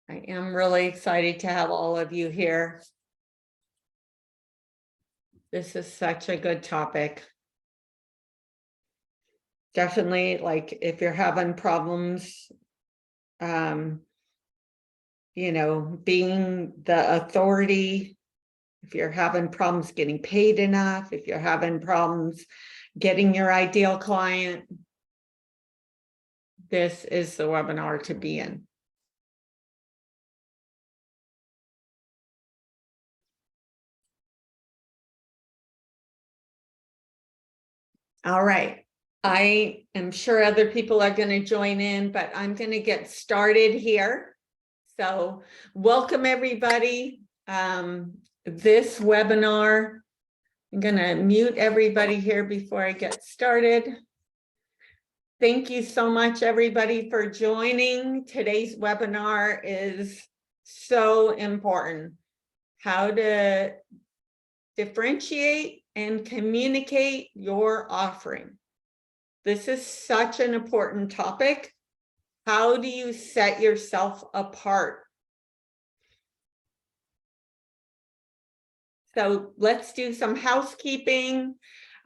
I am really excited to have all of you here. This is such a good topic. Definitely, like if you're having problems, being the authority, if you're having problems getting paid enough, if you're having problems getting your ideal client, this is the webinar to be in. All right. I am sure other people are going to join in, but I'm going to get started here. So welcome everybody. This webinar, I'm going to mute everybody here before I get started. Thank you so much, everybody, for joining. Today's webinar is so important. How to differentiate and communicate your offering. This is such an important topic. How do you set yourself apart? So let's do some housekeeping.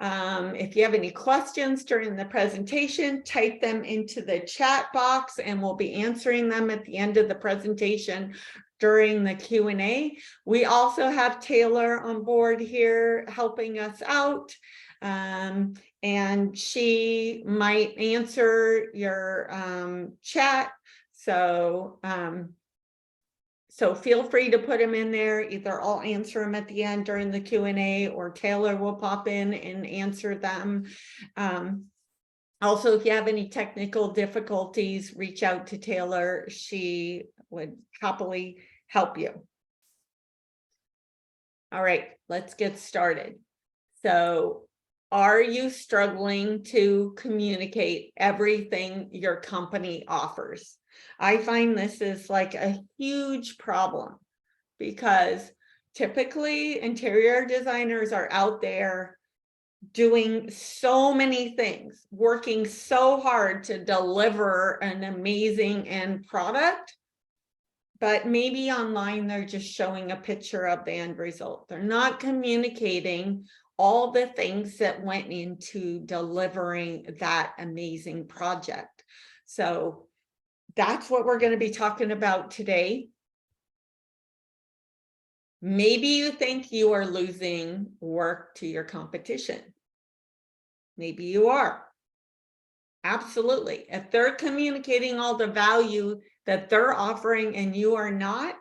If you have any questions during the presentation, type them into the chat box and we'll be answering them at the end of the presentation during the Q&A. We also have Taylor on board here helping us out. And she might answer your chat. So feel free to put them in there. Either I'll answer them at the end during the Q&A or Taylor will pop in and answer them. Also, if you have any technical difficulties, reach out to Taylor. She would happily help you. All right, let's get started. So, are you struggling to communicate everything your company offers? I find this is like a huge problem because typically interior designers are out there doing so many things, working so hard to deliver an amazing end product, but maybe online they're just showing a picture of the end result. They're not communicating all the things that went into delivering that amazing project. So that's what we're going to be talking about today. Maybe you think you are losing work to your competition. Maybe you are. Absolutely. If they're communicating all the value that they're offering and you are not,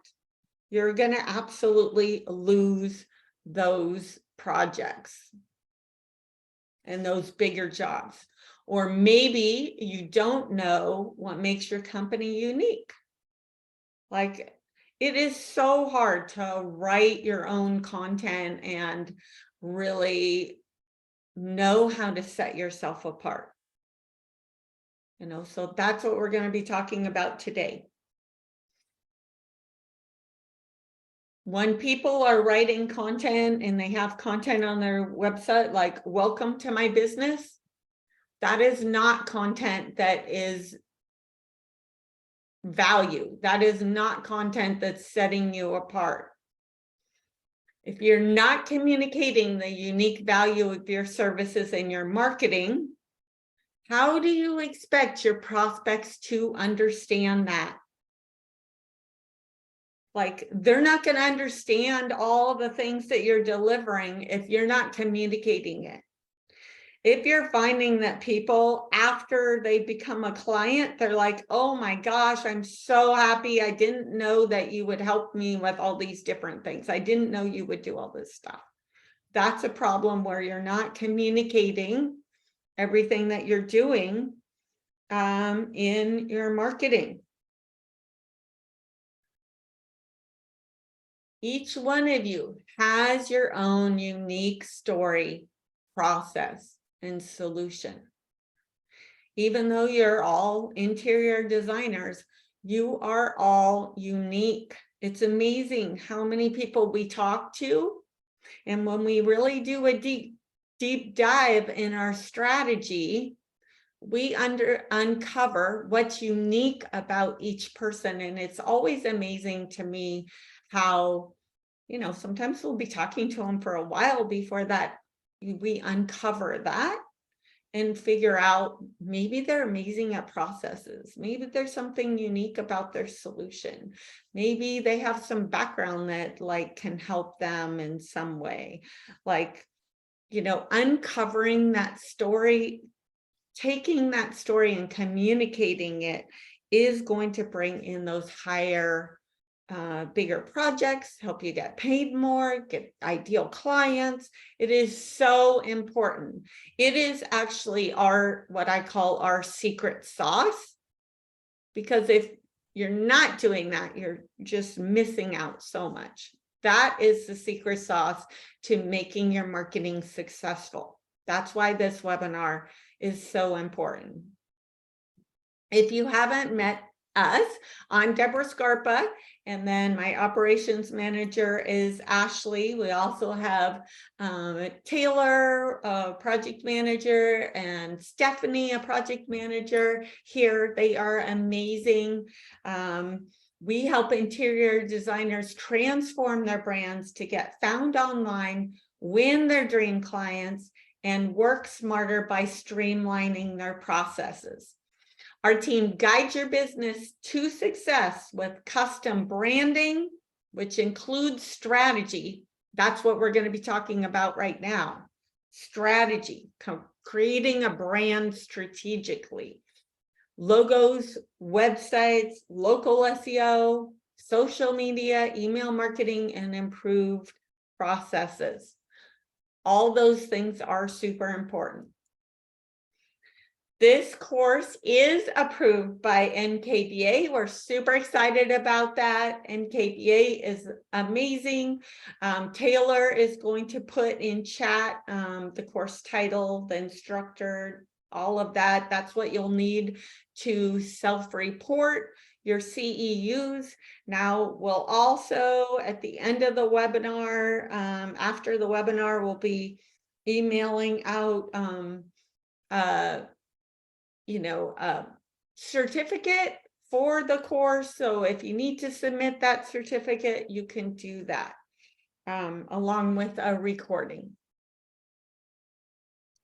you're going to absolutely lose those projects and those bigger jobs. Or maybe you don't know what makes your company unique. Like, it is so hard to write your own content and really know how to set yourself apart. So that's what we're going to be talking about today. When people are writing content and they have content on their website, like welcome to my business, that is not content that is value. That is not content that's setting you apart. If you're not communicating the unique value of your services and your marketing, how do you expect your prospects to understand that? Like, they're not going to understand all the things that you're delivering if you're not communicating it. If you're finding that people, after they become a client, they're like, oh my gosh, I'm so happy. I didn't know that you would help me with all these different things. I didn't know you would do all this stuff. That's a problem where you're not communicating everything that you're doing in your marketing. Each one of you has your own unique story, process, and solution. Even though you're all interior designers, you are all unique. It's amazing how many people we talk to. And when we really do a deep dive in our strategy, we uncover what's unique about each person. And it's always amazing to me how, you know, sometimes we'll be talking to them for a while before that we uncover that and figure out maybe they're amazing at processes. Maybe there's something unique about their solution. Maybe they have some background that like can help them in some way. Like, you know, uncovering that story, taking that story and communicating it is going to bring in those higher, bigger projects, help you get paid more, get ideal clients. It is so important. It is actually what I call our secret sauce, because if you're not doing that, you're just missing out so much. That is the secret sauce to making your marketing successful. That's why this webinar is so important. If you haven't met us, I'm Debra Scarpa, and then my operations manager is Ashley. We also have Taylor, a project manager, and Stephanie, a project manager here. They are amazing. We help interior designers transform their brands to get found online, win their dream clients, and work smarter by streamlining their processes. Our team guides your business to success with custom branding, which includes strategy. That's what we're going to be talking about right now. Strategy, creating a brand strategically. Logos, websites, local SEO, social media, email marketing, and improved processes. All those things are super important. This course is approved by NKBA. We're super excited about that. NKBA is amazing. Taylor is going to put in chat the course title, the instructor, all of that. That's what you'll need to self-report your CEUs. Now, we'll also, at the end of the webinar, after the webinar, we'll be emailing out a certificate for the course. So if you need to submit that certificate, you can do that along with a recording.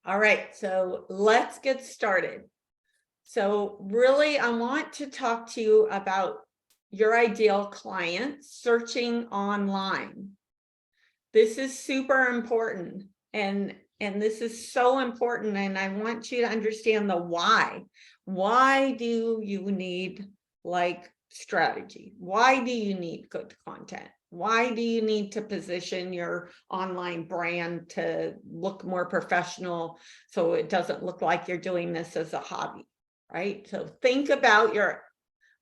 All right, so let's get started. So really, I want to talk to you about your ideal client searching online. This is super important, and this is so important, and I want you to understand the why. Why do you need like strategy? Why do you need good content? Why do you need to position your online brand to look more professional so it doesn't look like you're doing this as a hobby, right? So think about your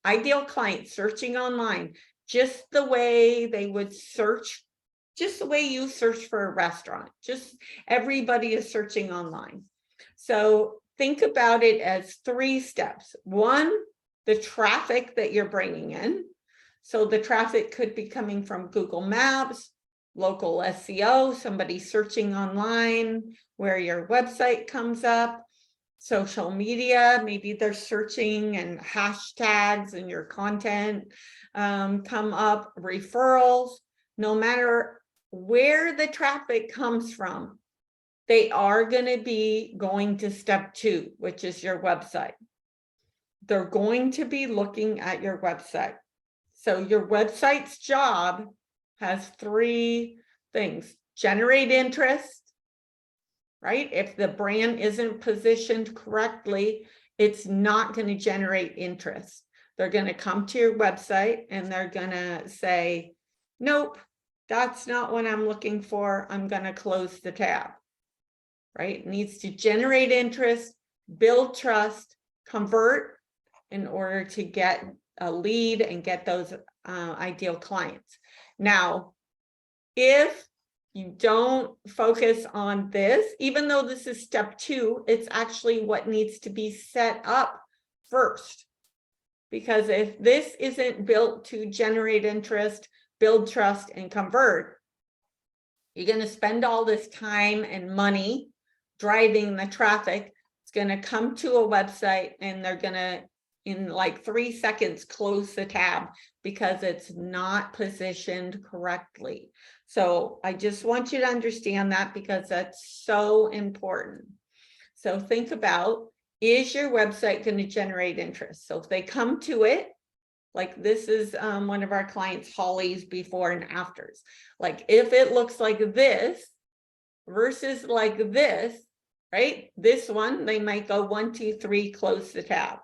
ideal client searching online just the way they would search, just the way you search for a restaurant. Just everybody is searching online. So think about it as 3 steps. 1, the traffic that you're bringing in. So the traffic could be coming from Google Maps, local SEO, somebody searching online where your website comes up, social media, maybe they're searching and hashtags and your content come up, referrals. No matter where the traffic comes from, they are going to be going to step 2, which is your website. They're going to be looking at your website. So your website's job has 3 things: generate interest, right? If the brand isn't positioned correctly, it's not going to generate interest. They're going to come to your website and they're going to say, nope, that's not what I'm looking for. I'm going to close the tab, right? It needs to generate interest, build trust, convert in order to get a lead and get those ideal clients. Now, if you don't focus on this, even though this is step 2, it's actually what needs to be set up first. Because if this isn't built to generate interest, build trust, and convert, you're going to spend all this time and money driving the traffic. It's going to come to a website and they're going to, in like 3 seconds, close the tab because it's not positioned correctly. So I just want you to understand that because that's so important. So think about, is your website going to generate interest? So if they come to it, like this is one of our clients, Holly's before and afters. Like if it looks like this versus like this, right? This one, they might go 1, 2, 3, close the tab.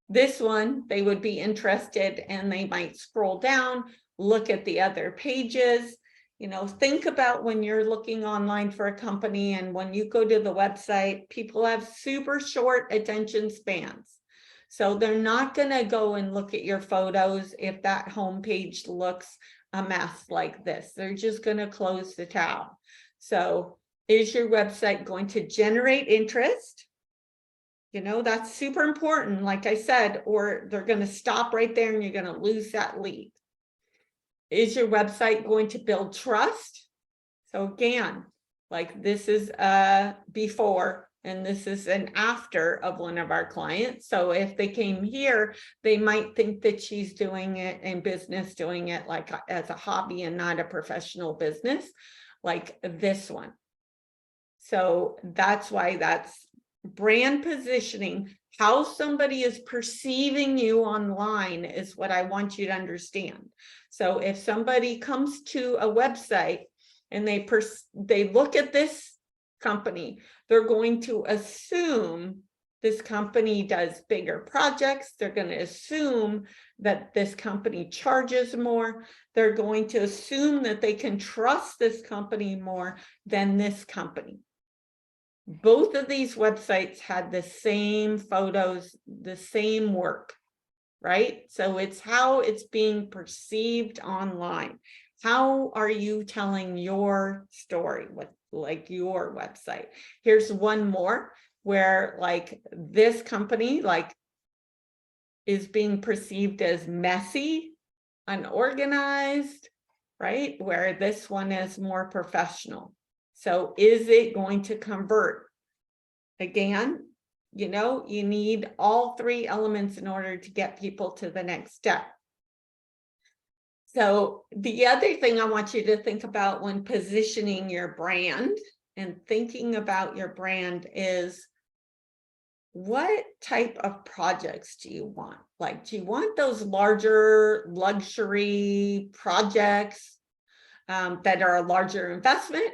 This one, they would be interested and they might scroll down, look at the other pages. You know, think about when you're looking online for a company and when you go to the website, people have super short attention spans. So they're not going to go and look at your photos if that homepage looks a mess like this. They're just going to close the tab. So is your website going to generate interest? You know, that's super important, like I said, or they're going to stop right there and you're going to lose that lead. Is your website going to build trust? So again, like this is before and this is an after of one of our clients. So if they came here, they might think that she's doing it in business, doing it like as a hobby and not a professional business, like this one. So that's why that's brand positioning. How somebody is perceiving you online is what I want you to understand. So if somebody comes to a website and they look at this company, they're going to assume this company does bigger projects. They're going to assume that this company charges more. They're going to assume that they can trust this company more than this company. Both of these websites had the same photos, the same work, right? So it's how it's being perceived online. How are you telling your story with like your website? Here's one more where like this company like is being perceived as messy, unorganized, right? Where this one is more professional. So is it going to convert? Again, you know, you need all 3 elements in order to get people to the next step. So the other thing I want you to think about when positioning your brand and thinking about your brand is, what type of projects do you want? Like, do you want those larger luxury projects that are a larger investment?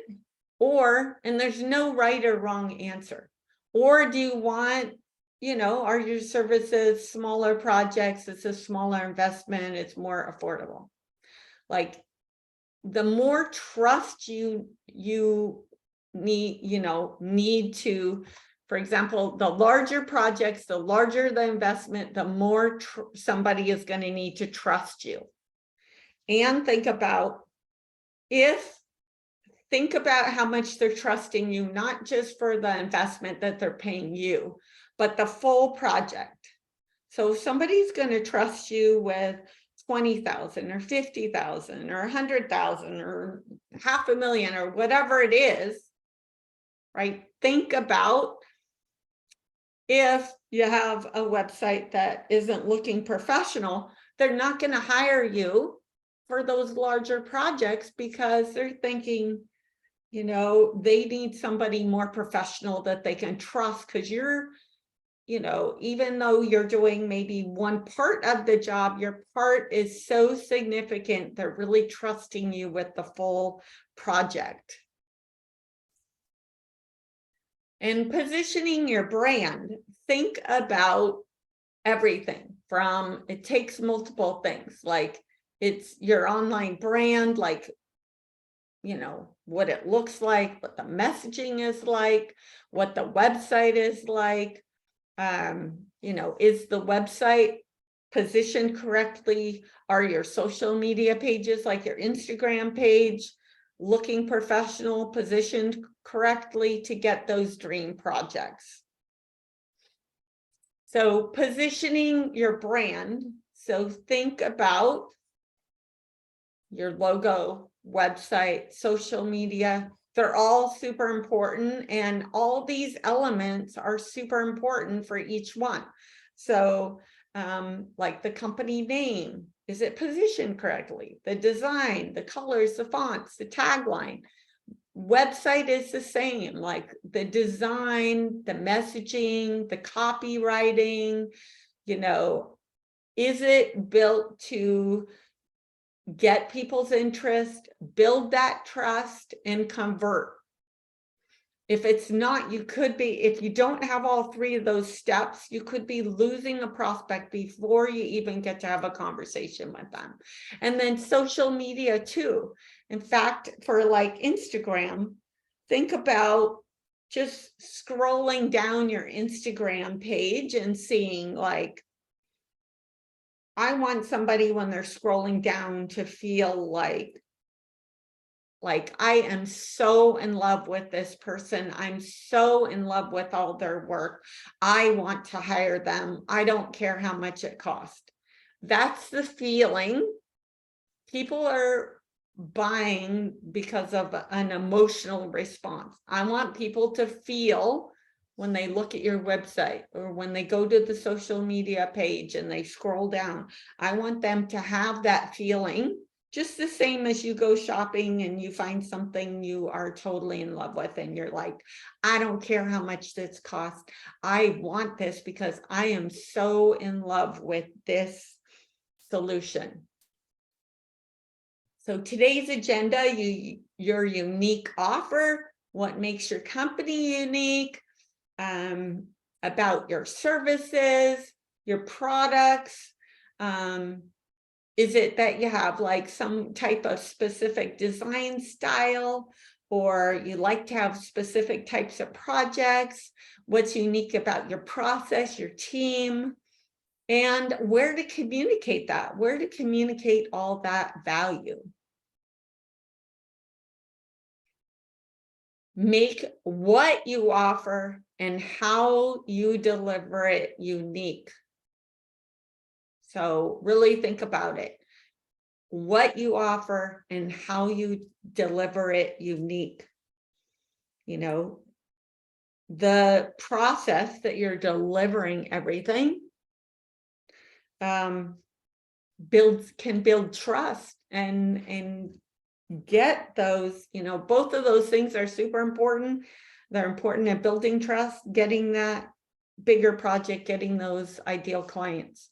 Or, and there's no right or wrong answer. Or do you want, you know, are your services smaller projects? It's a smaller investment. It's more affordable. Like the more trust you need, you know, need to, for example, the larger projects, the larger the investment, the more somebody is going to need to trust you. And think about how much they're trusting you, not just for the investment that they're paying you, but the full project. So if somebody's going to trust you with 20,000 or 50,000 or 100,000 or $500,000 or whatever it is, right? Think about if you have a website that isn't looking professional, they're not going to hire you for those larger projects because they're thinking, you know, they need somebody more professional that they can trust, because you're, you know, even though you're doing maybe one part of the job, your part is so significant, they're really trusting you with the full project. And positioning your brand, think about everything from, it takes multiple things, like it's your online brand, like, you know, what it looks like, what the messaging is like, what the website is like. You know, is the website positioned correctly? Are your social media pages, like your Instagram page, looking professional, positioned correctly to get those dream projects? So positioning your brand. So think about your logo, website, social media, They're all super important, and all these elements are super important for each one. So like the company name, is it positioned correctly? The design, the colors, the fonts, the tagline. Website is the same, like the design, the messaging, the copywriting, you know, is it built to get people's interest, build that trust, and convert? If it's not, you could be, if you don't have all three of those steps, you could be losing a prospect before you even get to have a conversation with them. And then social media too. In fact, for like Instagram, think about just scrolling down your Instagram page and seeing like, I want somebody when they're scrolling down to feel like I am so in love with this person. I'm so in love with all their work. I want to hire them. I don't care how much it costs. That's the feeling. People are buying because of an emotional response. I want people to feel when they look at your website or when they go to the social media page and they scroll down. I want them to have that feeling. Just the same as you go shopping and you find something you are totally in love with and you're like, I don't care how much this costs. I want this because I am so in love with this solution. So today's agenda, your unique offer, what makes your company unique, about your services, your products. Is it that you have like some type of specific design style, or you like to have specific types of projects? What's unique about your process, your team, and where to communicate that, where to communicate all that value? Make what you offer and how you deliver it unique. So really think about it. What you offer and how you deliver it unique. You know, the process that you're delivering everything can build trust and get those, you know, both of those things are super important. They're important at building trust, getting that bigger project, getting those ideal clients.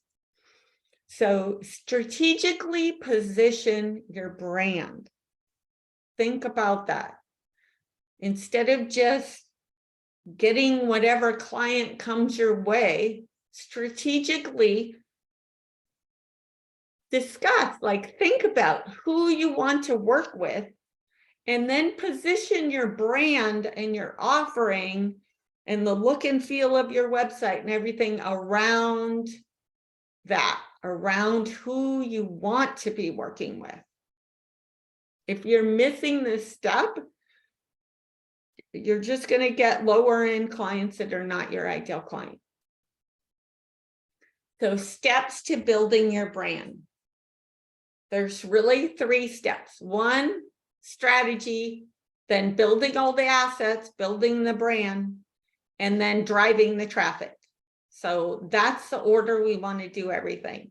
So strategically position your brand. Think about that. Instead of just getting whatever client comes your way, strategically discuss, like think about who you want to work with, and then position your brand and your offering and the look and feel of your website and everything around that, around who you want to be working with. If you're missing this step, you're just going to get lower end clients that are not your ideal client. So steps to building your brand. There's really 3 steps. 1, strategy, then building all the assets, building the brand, and then driving the traffic. So that's the order we want to do everything.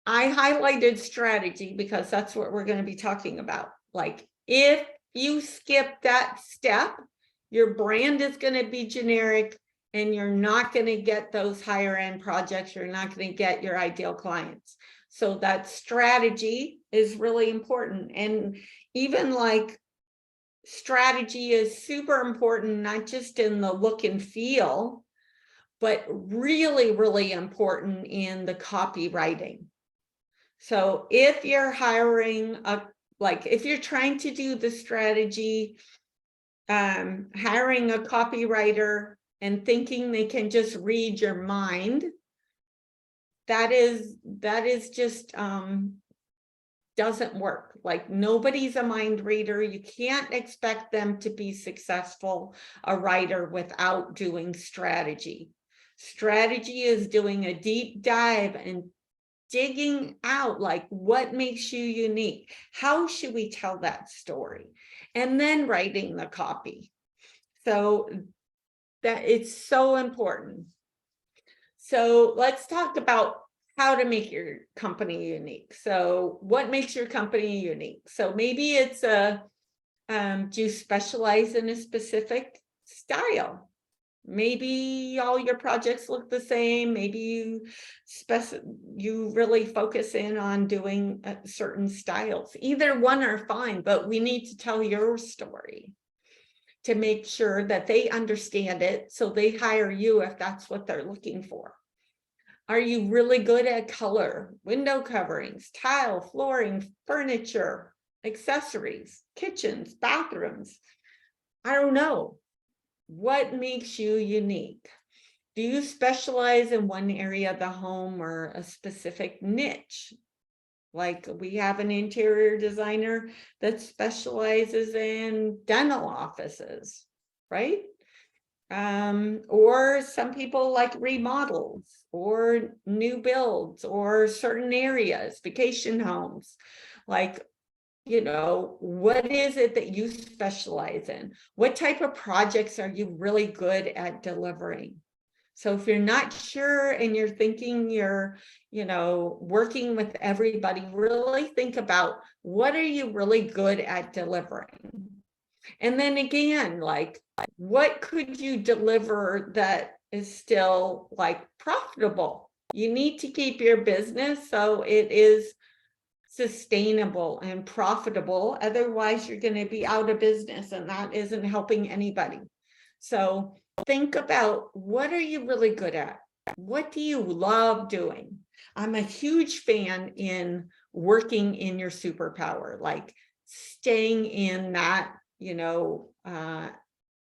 I highlighted strategy because that's what we're going to be talking about. Like if you skip that step, your brand is going to be generic and you're not going to get those higher end projects. You're not going to get your ideal clients. So that strategy is really important. And even like strategy is super important, not just in the look and feel, but really, really important in the copywriting. So if you're hiring if you're trying to do the strategy, hiring a copywriter and thinking they can just read your mind, that is just doesn't work. Like nobody's a mind reader. You can't expect them to be successful, a writer, without doing strategy. Strategy is doing a deep dive and digging out like what makes you unique. How should we tell that story? And then writing the copy. So that it's so important. So let's talk about how to make your company unique. So what makes your company unique? So maybe it's do you specialize in a specific style? Maybe all your projects look the same. Maybe you really focus in on doing certain styles. Either one are fine, but we need to tell your story to make sure that they understand it, so they hire you if that's what they're looking for. Are you really good at color, window coverings, tile, flooring, furniture, accessories, kitchens, bathrooms? I don't know. What makes you unique? Do you specialize in one area of the home or a specific niche? Like we have an interior designer that specializes in dental offices, right? Or some people like remodels or new builds or certain areas, vacation homes. Like, what is it that you specialize in? What type of projects are you really good at delivering? So if you're not sure and you're thinking you're, working with everybody, really think about what are you really good at delivering? And then again, like, what could you deliver that is still like profitable? You need to keep your business so it is sustainable and profitable. Otherwise, you're going to be out of business, and that isn't helping anybody. So think about, what are you really good at? What do you love doing? I'm a huge fan in working in your superpower, like staying in that,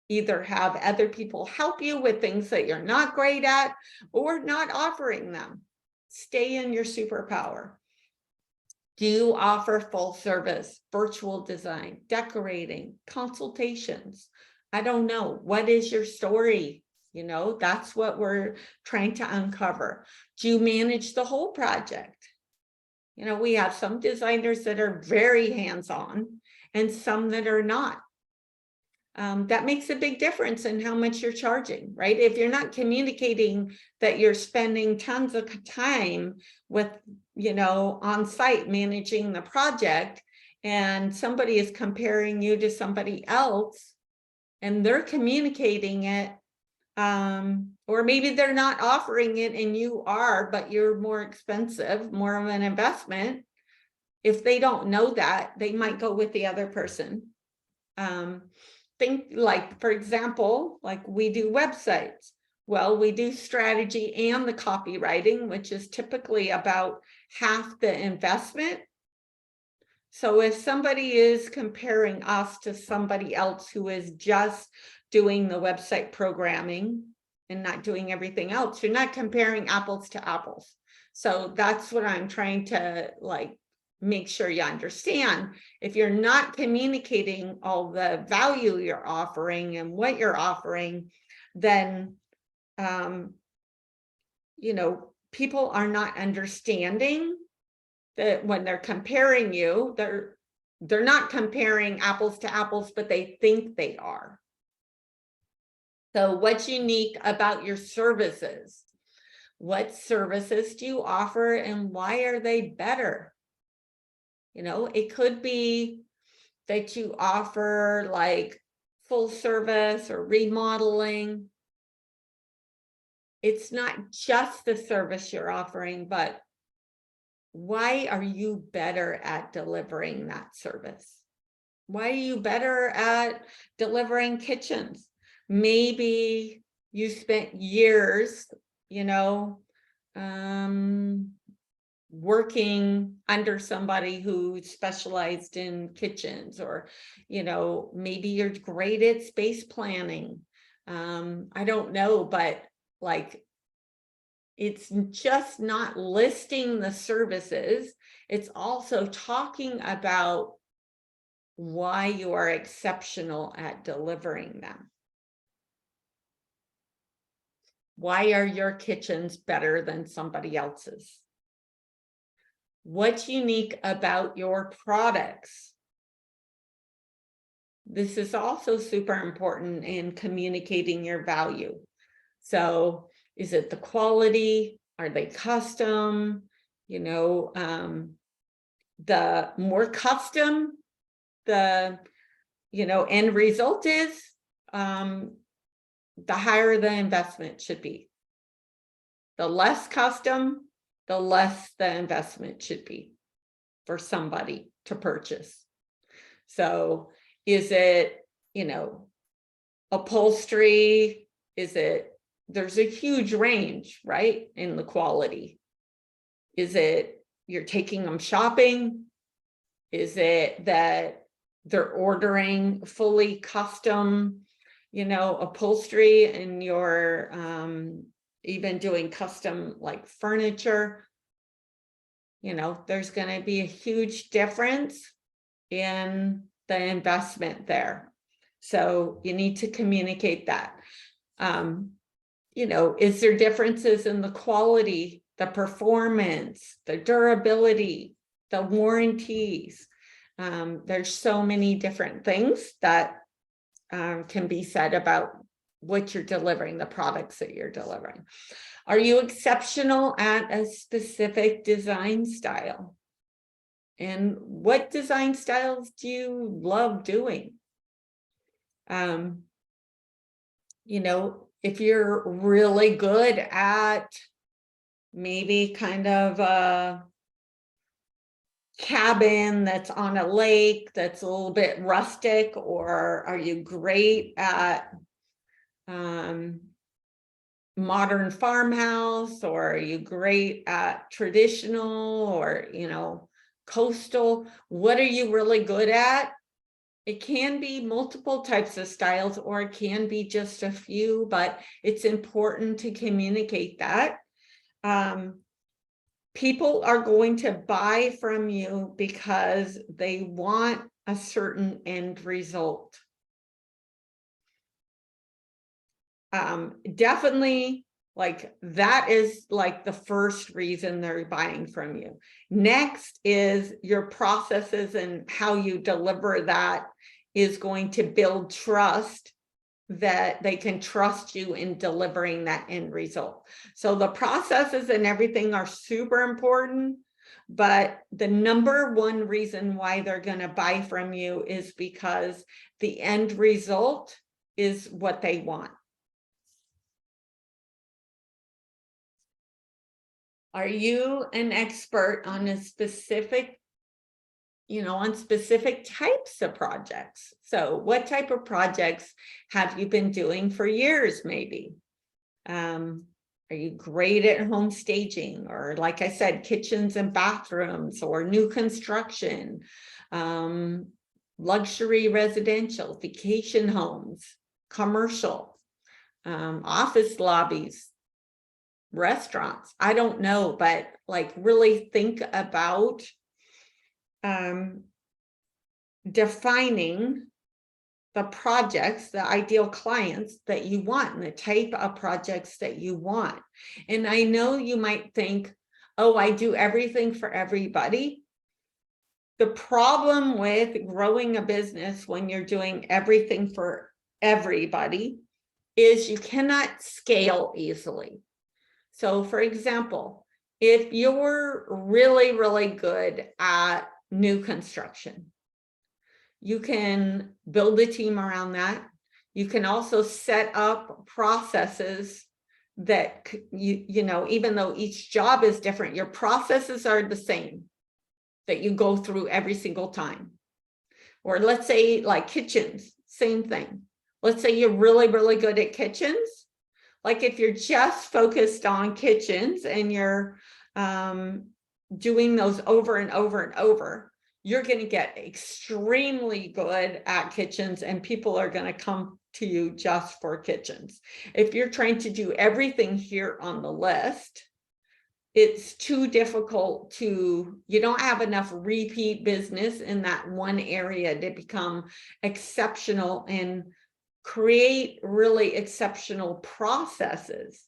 either have other people help you with things that you're not great at or not offering them. Stay in your superpower. Do you offer full service, virtual design, decorating, consultations? I don't know. What is your story? That's what we're trying to uncover. Do you manage the whole project? We have some designers that are very hands-on and some that are not. That makes a big difference in how much you're charging, right? If you're not communicating that you're spending tons of time with, on site managing the project, and somebody is comparing you to somebody else and they're communicating it, or maybe they're not offering it and you are, but you're more expensive, more of an investment. If they don't know that, they might go with the other person. Think like, for example, like we do websites. Well, we do strategy and the copywriting, which is typically about half the investment. So if somebody is comparing us to somebody else who is just doing the website programming and not doing everything else, you're not comparing apples to apples. So that's what I'm trying to make sure you understand. If you're not communicating all the value you're offering and what you're offering, then people are not understanding that when they're comparing you, they're not comparing apples to apples, but they think they are. So what's unique about your services? What services do you offer and why are they better? It could be that you offer like full service or remodeling. It's not just the service you're offering, but why are you better at delivering that service? Why are you better at delivering kitchens? Maybe you spent years, working under somebody who specialized in kitchens, or maybe you're great at space planning. I don't know, but it's just not listing the services, it's also talking about why you are exceptional at delivering them. Why are your kitchens better than somebody else's? What's unique about your products? This is also super important in communicating your value. So is it the quality? Are they custom? You know, the more custom the, end result is, the higher the investment should be. The less custom, the less the investment should be for somebody to purchase. So is it, upholstery? There's a huge range, right, in the quality. Is it you're taking them shopping? Is it that they're ordering fully custom, upholstery, and you're even doing custom like furniture? There's going to be a huge difference in the investment there. So you need to communicate that. Is there differences in the quality, the performance, the durability, the warranties? There's so many different things that can be said about what you're delivering, the products that you're delivering. Are you exceptional at a specific design style? And what design styles do you love doing? If you're really good at maybe kind of a cabin that's on a lake that's a little bit rustic, or are you great at modern farmhouse, or are you great at traditional, or coastal? What are you really good at? It can be multiple types of styles, or it can be just a few, but it's important to communicate that. People are going to buy from you because they want a certain end result. Definitely, like, that is like the first reason they're buying from you. Next is your processes, and how you deliver that is going to build trust, that they can trust you in delivering that end result. So the processes and everything are super important, but the number one reason why they're going to buy from you is because the end result is what they want. Are you an expert on a specific, on specific types of projects? So what type of projects have you been doing for years, maybe? Are you great at home staging, or, like I said, kitchens and bathrooms, or new construction, luxury residential, vacation homes, commercial, office lobbies, restaurants? I don't know, but like, really think about defining the projects, the ideal clients that you want, and the type of projects that you want. And I know you might think, oh, I do everything for everybody. The problem with growing a business when you're doing everything for everybody is you cannot scale easily. So, for example, if you're really, really good at new construction, you can build a team around that. You can also set up processes that, even though each job is different, your processes are the same, that you go through every single time. Or let's say, like, kitchens, same thing. Let's say you're really, really good at kitchens. Like, if you're just focused on kitchens and you're doing those over and over and over, you're going to get extremely good at kitchens, and people are going to come to you just for kitchens. If you're trying to do everything here on the list, it's too difficult you don't have enough repeat business in that one area to become exceptional and create really exceptional processes.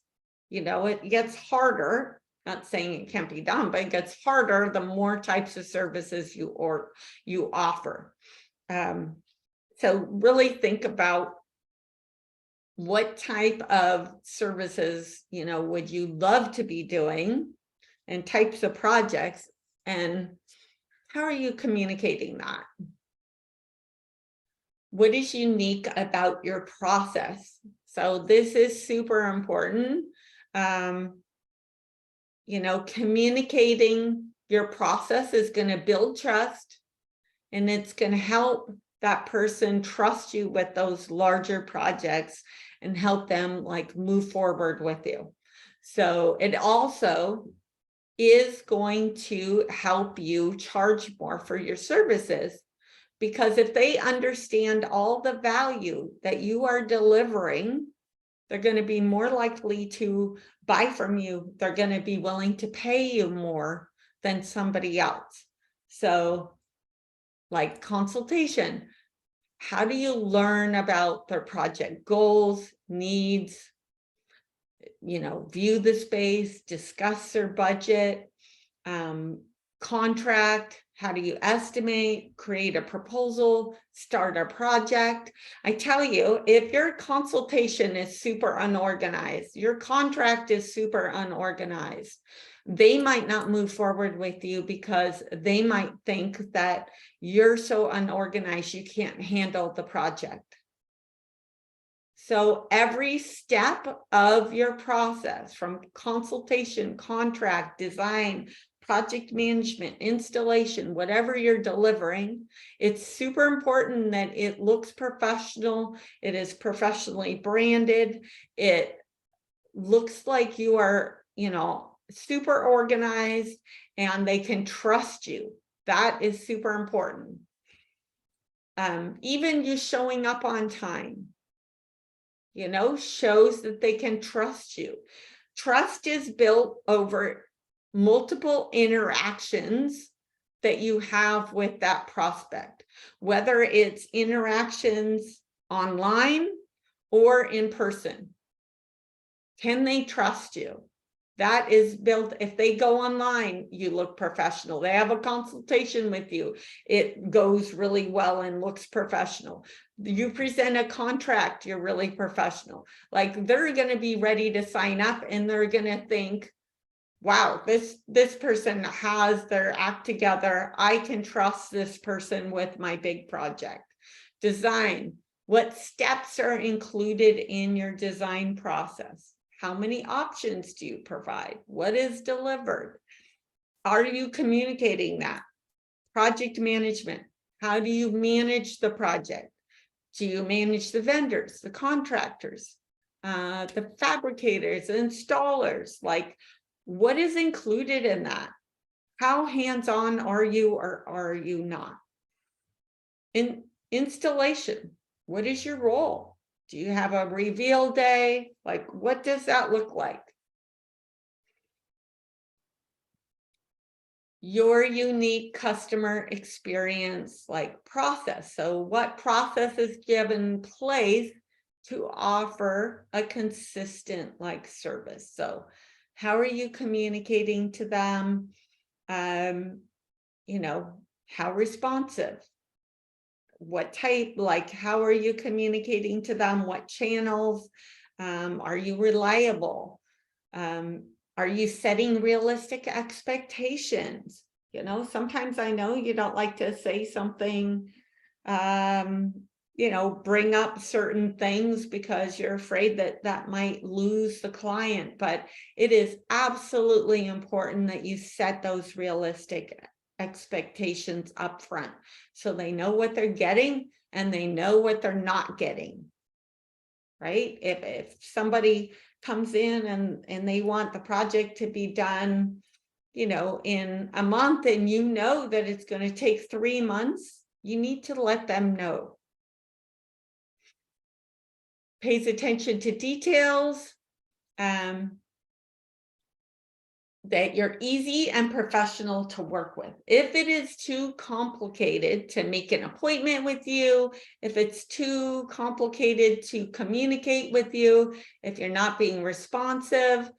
It gets harder Not saying it can't be done, but it gets harder the more types of services you offer. So really think about what type of services, would you love to be doing, and types of projects, and how are you communicating that? What is unique about your process? So this is super important. Communicating your process is going to build trust, and it's going to help that person trust you with those larger projects and help them move forward with you. So it also is going to help you charge more for your services, because if they understand all the value that you are delivering, they're going to be more likely to buy from you. They're going to be willing to pay you more than somebody else. So like consultation, how do you learn about their project goals, needs, view the space, discuss their budget, contract, how do you estimate, create a proposal, start a project? I tell you, if your consultation is super unorganized, your contract is super unorganized, they might not move forward with you because they might think that you're so unorganized you can't handle the project. So every step of your process, from consultation, contract, design, project management, installation, whatever you're delivering, it's super important that it looks professional. It is professionally branded. It looks like you are, super organized, and they can trust you. That is super important. Even you showing up on time, shows that they can trust you. Trust is built over multiple interactions that you have with that prospect, whether it's interactions online or in person. Can they trust you? That is built. If they go online, you look professional. They have a consultation with you, it goes really well and looks professional. You present a contract, you're really professional. They're going to be ready to sign up, and they're going to think, wow, this person has their act together. I can trust this person with my big project. Design. What steps are included in your design process? How many options do you provide? What is delivered? Are you communicating that? Project management. How do you manage the project? Do you manage the vendors, the contractors, the fabricators, the installers? What is included in that? How hands-on are you or are you not? In installation, what is your role? Do you have a reveal day? What does that look like? Your unique customer experience process. So what process is given place to offer a consistent service? So how are you communicating to them? How responsive? What type, how are you communicating to them? What channels? Are you reliable? Are you setting realistic expectations? Sometimes I know you don't like to say something, bring up certain things because you're afraid that might lose the client, but it is absolutely important that you set those realistic expectations up front, so they know what they're getting and they know what they're not getting, right? If somebody comes in and they want the project to be done, in a month, and that it's going to take 3 months, you need to let them know. Pays attention to details, that you're easy and professional to work with. If it is too complicated to make an appointment with you, if it's too complicated to communicate with you, if you're not being responsive,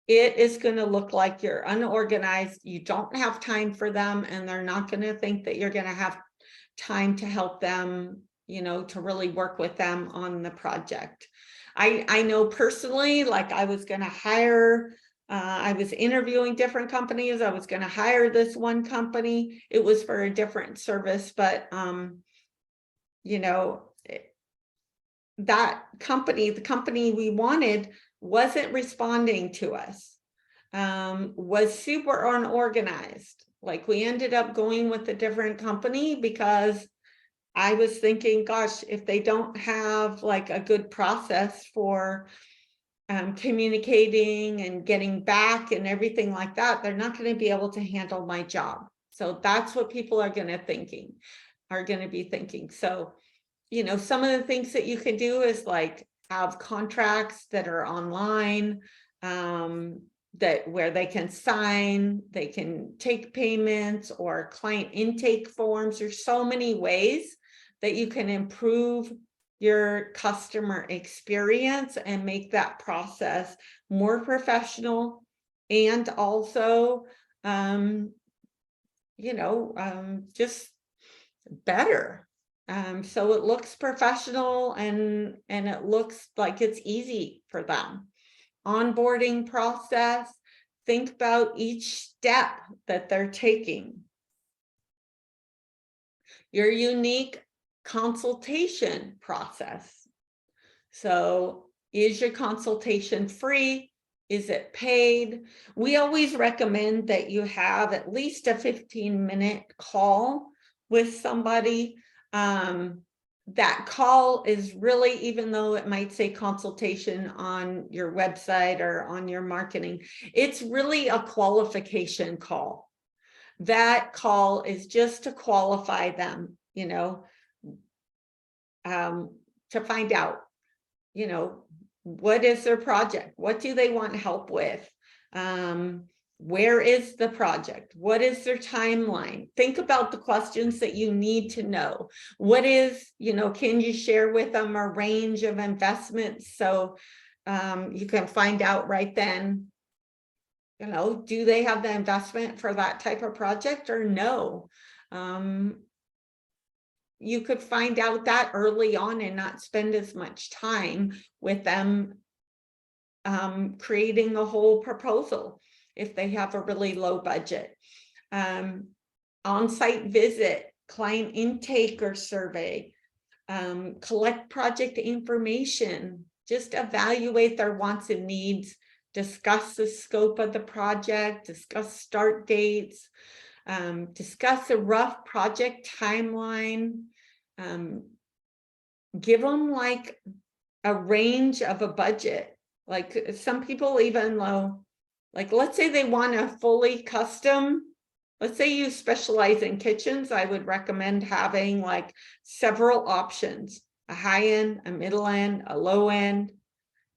it is going to look like you're unorganized. You don't have time for them, and they're not going to think that you're going to have time to help them, to really work with them on the project. I know personally, like I was going to hire, I was interviewing different companies. I was going to hire this one company. It was for a different service, but, that company, the company we wanted, wasn't responding to us, was super unorganized. Like we ended up going with a different company because I was thinking, gosh, if they don't have like a good process for communicating and getting back and everything like that, they're not going to be able to handle my job. So that's what people are going to be thinking. So, some of the things that you can do is like have contracts that are online, that where they can sign, they can take payments, or client intake forms. There's so many ways that you can improve your customer experience and make that process more professional, and also, just better. So it looks professional and it looks like it's easy for them. Onboarding process, think about each step that they're taking. Your unique consultation process. So is your consultation free? Is it paid? We always recommend that you have at least a 15-minute call with somebody. That call is really, even though it might say consultation on your website or on your marketing, it's really a qualification call. That call is just to qualify them, to find out, what is their project? What do they want help with? Where is the project? What is their timeline? Think about the questions that you need to know. What is, can you share with them a range of investments so you can find out right then, do they have the investment for that type of project or no? You could find out that early on and not spend as much time with them creating a whole proposal if they have a really low budget. On-site visit, client intake or survey, collect project information, just evaluate their wants and needs, discuss the scope of the project, discuss start dates, discuss a rough project timeline, give them like a range of a budget. Like some people even like, let's say they want a fully custom, let's say you specialize in kitchens, I would recommend having like several options, a high end, a middle end, a low end,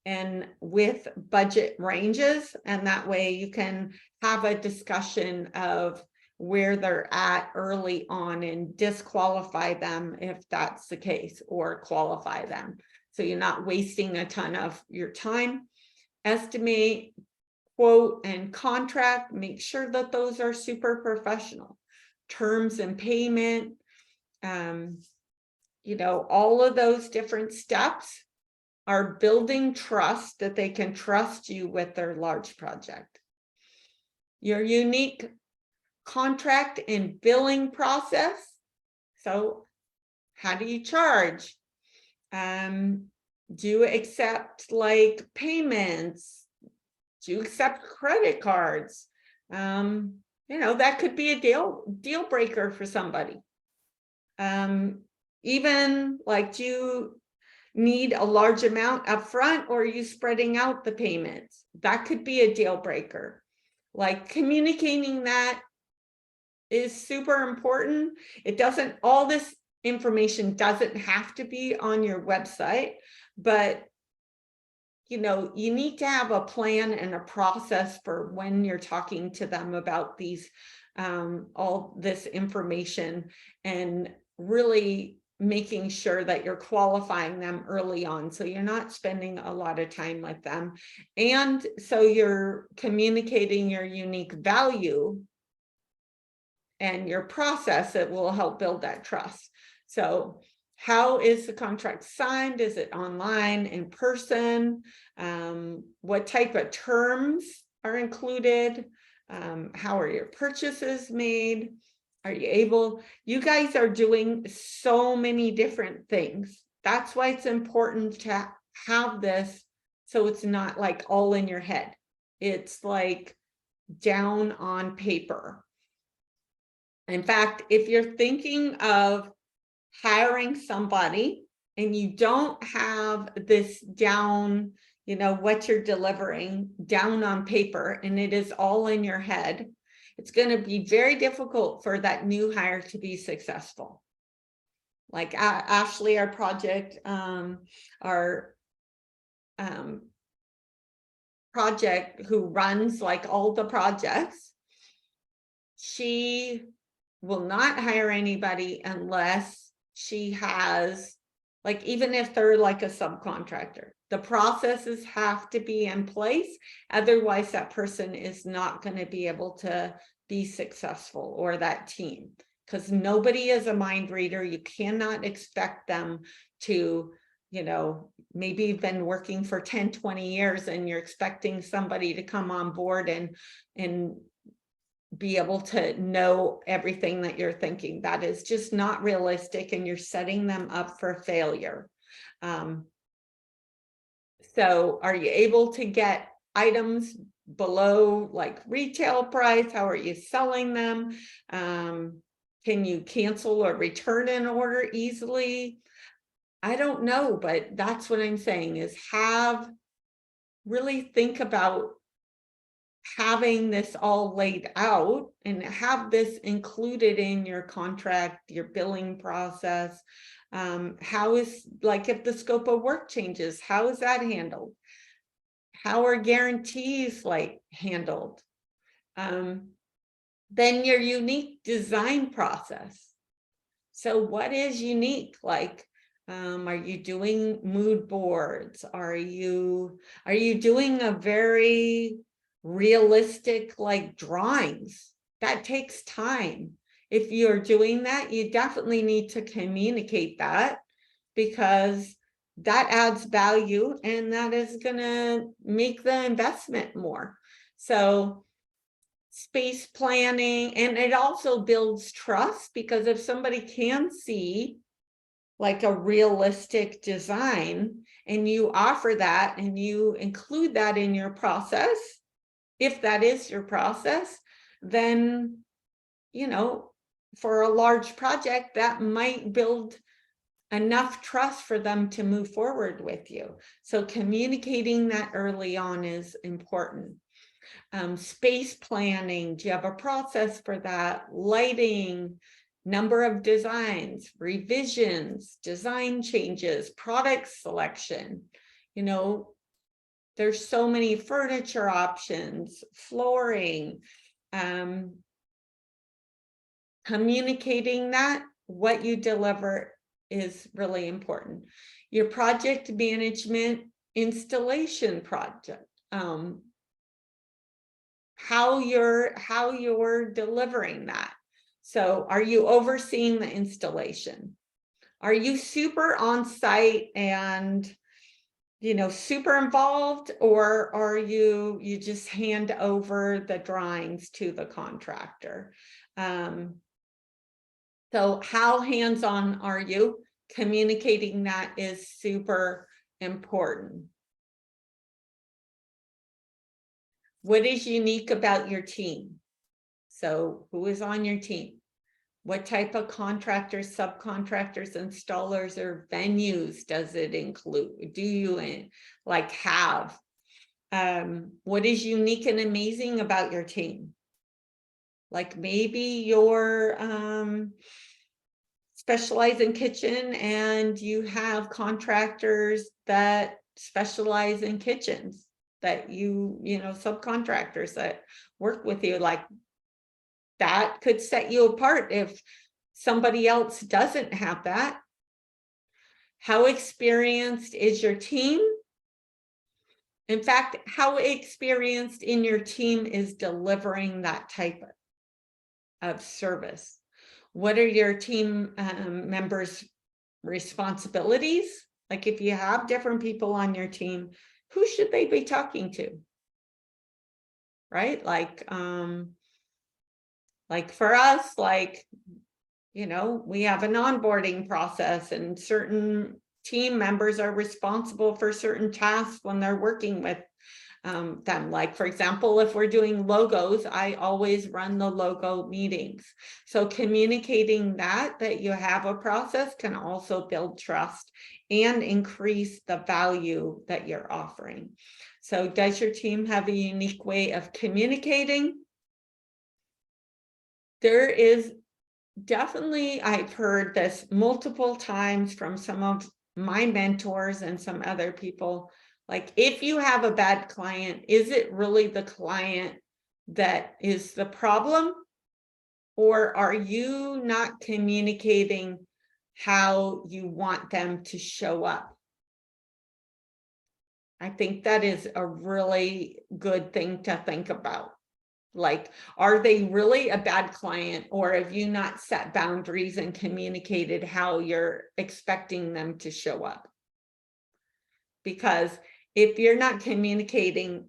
and with budget ranges. And that way you can have a discussion of where they're at early on and disqualify them if that's the case, or qualify them. So you're not wasting a ton of your time. Estimate, quote, and contract, make sure that those are super professional. Terms and payment, all of those different steps are building trust that they can trust you with their large project. Your unique contract and billing process. So how do you charge? Do you accept like payments? Do you accept credit cards? That could be a deal breaker for somebody. Even like, do you need a large amount up front, or are you spreading out the payments? That could be a deal breaker. Like communicating that is super important. All this information doesn't have to be on your website, but you need to have a plan and a process for when you're talking to them about these, all this information, and really making sure that you're qualifying them early on, so you're not spending a lot of time with them. And so you're communicating your unique value and your process that will help build that trust. So how is the contract signed? Is it online, in person? What type of terms are included? How are your purchases made? Are you able, you guys are doing so many different things. That's why it's important to have this, so it's not like all in your head. It's like down on paper. In fact, if you're thinking of hiring somebody and you don't have this down, you know, what you're delivering down on paper, and it is all in your head, it's going to be very difficult for that new hire to be successful. Like Ashley, our project, project who runs like all the projects, she will not hire anybody unless she has, like, even if they're like a subcontractor, the processes have to be in place. Otherwise, that person is not going to be able to be successful, or that team, because nobody is a mind reader. You cannot expect them to, you know, maybe you've been working for 10, 20 years and you're expecting somebody to come on board and be able to know everything that you're thinking. That is just not realistic, and you're setting them up for failure. So are you able to get items below like retail price? How are you selling them? Can you cancel or return an order easily? I don't know, but that's what I'm saying, is really think about having this all laid out and have this included in your contract, your billing process. How is, like, if the scope of work changes, how is that handled? How are guarantees like handled? Then your unique design process. So what is unique? Like, are you doing mood boards? Are you doing a very realistic like drawings? That takes time. If you're doing that, you definitely need to communicate that, because that adds value and that is going to make the investment more. So space planning, and it also builds trust, because if somebody can see like a realistic design and you offer that and you include that in your process, if that is your process, then, you know, for a large project, that might build enough trust for them to move forward with you. So communicating that early on is important. Space planning, do you have a process for that? Lighting, number of designs, revisions, design changes, product selection. You know, there's so many furniture options, flooring, communicating that what you deliver is really important. Your project management installation project, how you're delivering that. So are you overseeing the installation? Are you super on site and, you know, super involved, or are you just hand over the drawings to the contractor? So how hands-on are you? Communicating that is super important. What is unique about your team? So who is on your team? What type of contractors, subcontractors, installers, or venues does it include? Do you like have? What is unique and amazing about your team? Like maybe you're specialize in kitchen and you have contractors that specialize in kitchens, that you know, subcontractors that work with you. Like, that could set you apart if somebody else doesn't have that. How experienced is your team? In fact, how experienced in your team is delivering that type of service? What are your team members' responsibilities? Like if you have different people on your team, who should they be talking to? Right? Like for us, like, you know, we have an onboarding process and certain team members are responsible for certain tasks when they're working with them. Like, for example, if we're doing logos, I always run the logo meetings. So communicating that you have a process can also build trust and increase the value that you're offering. So does your team have a unique way of communicating? There is definitely, I've heard this multiple times from some of my mentors and some other people, like if you have a bad client, is it really the client that is the problem? Or are you not communicating how you want them to show up? I think that is a really good thing to think about. Like, are they really a bad client, or have you not set boundaries and communicated how you're expecting them to show up? Because if you're not communicating,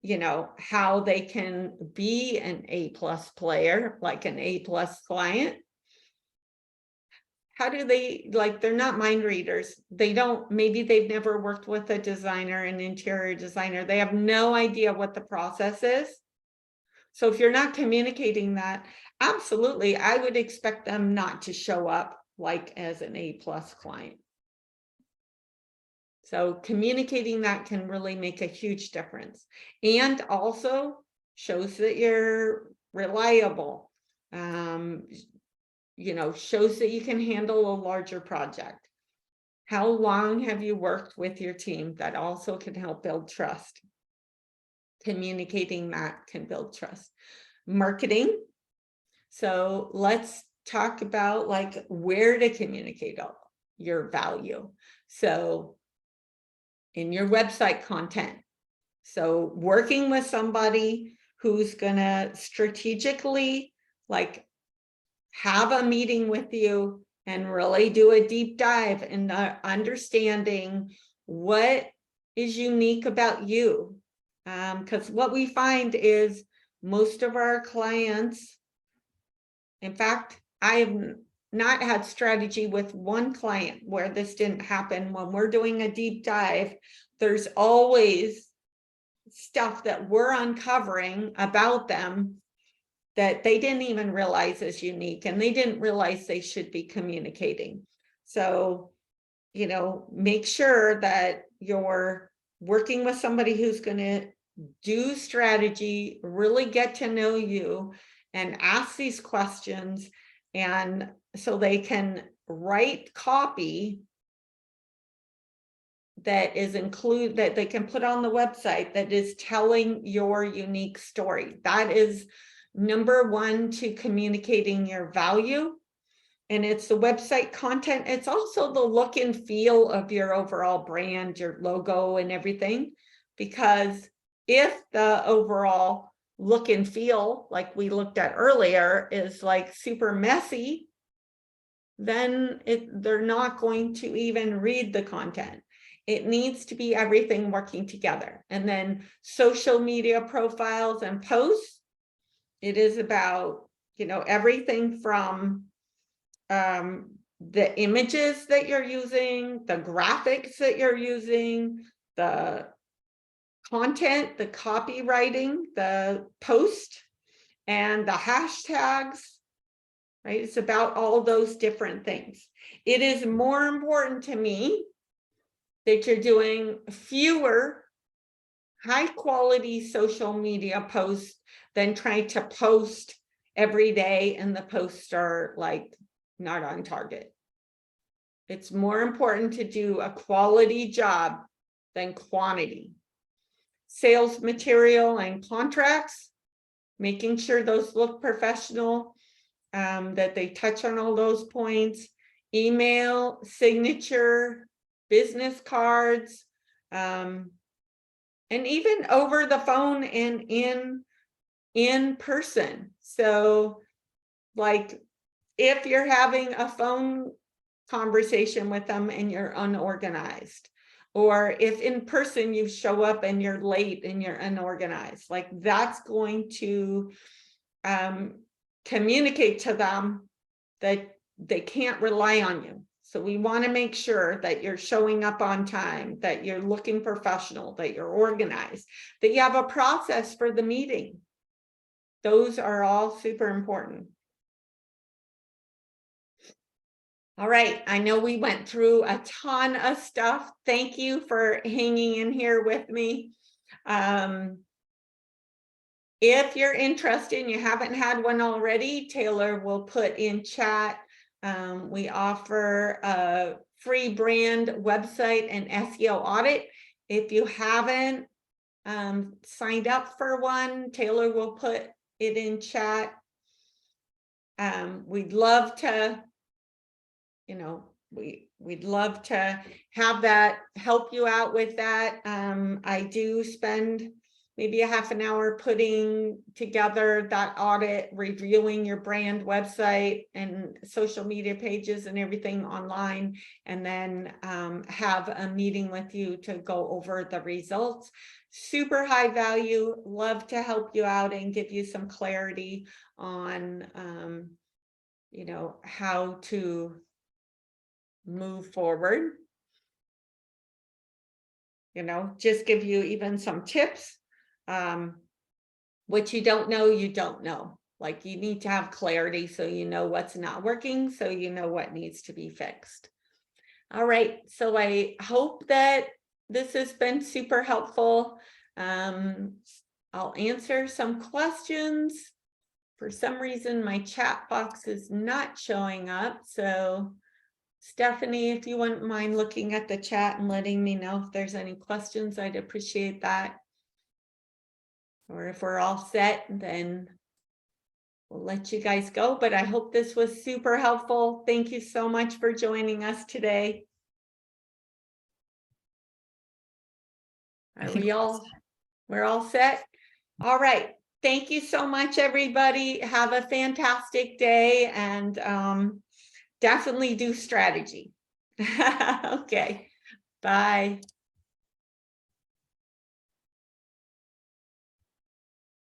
you know, how they can be an A+ player, like an A+ client, how do they, like, they're not mind readers. They don't, maybe they've never worked with a designer, an interior designer. They have no idea what the process is. So if you're not communicating that, absolutely, I would expect them not to show up like as an A+ client. So communicating that can really make a huge difference, and also shows that you're reliable. You know, shows that you can handle a larger project. How long have you worked with your team? That also can help build trust. Communicating that can build trust. Marketing. So let's talk about like where to communicate your value. So in your website content. So working with somebody who's gonna strategically like have a meeting with you and really do a deep dive in understanding what is unique about you. Because what we find is most of our clients, in fact, I have not had strategy with one client where this didn't happen. When we're doing a deep dive, there's always stuff that we're uncovering about them that they didn't even realize is unique, and they didn't realize they should be communicating. So, you know, make sure that you're working with somebody who's going to do strategy, really get to know you and ask these questions, and so they can write copy that is that they can put on the website that is telling your unique story. That is number one to communicating your value. And it's the website content. It's also the look and feel of your overall brand, your logo and everything. Because if the overall look and feel, like we looked at earlier, is like super messy, then they're not going to even read the content. It needs to be everything working together. And then social media profiles and posts, it is about, you know, everything from the images that you're using, the graphics that you're using, the content, the copywriting, the post, and the hashtags, right? It's about all those different things. It is more important to me that you're doing fewer high quality social media posts than trying to post every day and the posts are like not on target. It's more important to do a quality job than quantity. Sales material and contracts, making sure those look professional, that they touch on all those points, email, signature, business cards, and even over the phone and in person. So like if you're having a phone conversation with them and you're unorganized, or if in person you show up and you're late and you're unorganized, like that's going to communicate to them that they can't rely on you. So we want to make sure that you're showing up on time, that you're looking professional, that you're organized, that you have a process for the meeting. Those are all super important. All right, I know we went through a ton of stuff. Thank you for hanging in here with me. If you're interested and you haven't had one already, Taylor will put in chat. We offer a free brand website and SEO audit. If you haven't signed up for one, Taylor will put it in chat. We'd love to, we'd love to have that, help you out with that. I do spend maybe a half an hour putting together that audit, reviewing your brand website and social media pages and everything online, and then have a meeting with you to go over the results. Super high value, love to help you out and give you some clarity on how to move forward. Just give you even some tips. What you don't know, you don't know. Like you need to have clarity so you know what's not working, so you know what needs to be fixed. All right, so I hope that this has been super helpful. I'll answer some questions. For some reason, my chat box is not showing up. So Stephanie, if you wouldn't mind looking at the chat and letting me know if there's any questions, I'd appreciate that. Or if we're all set, then we'll let you guys go. But I hope this was super helpful. Thank you so much for joining us today. We're all set? All right. Thank you so much, everybody. Have a fantastic day and definitely do strategy. Okay. Bye.